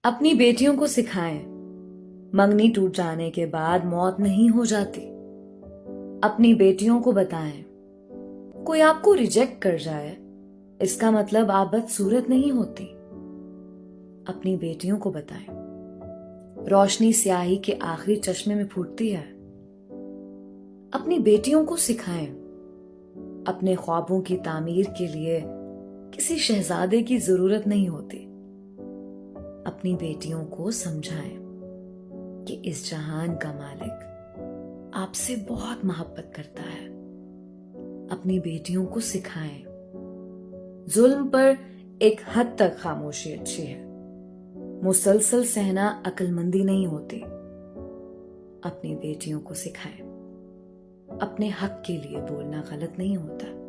اپنی بیٹیوں کو سکھائیں، منگنی ٹوٹ جانے کے بعد موت نہیں ہو جاتی۔ اپنی بیٹیوں کو بتائیں، کوئی آپ کو ریجیکٹ کر جائے اس کا مطلب آپ بدصورت نہیں ہوتی۔ اپنی بیٹیوں کو بتائیں، روشنی سیاہی کے آخری چشمے میں پھوٹتی ہے۔ اپنی بیٹیوں کو سکھائیں، اپنے خوابوں کی تعمیر کے لیے کسی شہزادے کی ضرورت نہیں ہوتی۔ اپنی بیٹیوں کو سمجھائیں کہ اس جہان کا مالک آپ سے بہت محبت کرتا ہے۔ اپنی بیٹیوں کو سکھائیں، ظلم پر ایک حد تک خاموشی اچھی ہے، مسلسل سہنا عقل مندی نہیں ہوتی۔ اپنی بیٹیوں کو سکھائیں، اپنے حق کے لیے بولنا غلط نہیں ہوتا۔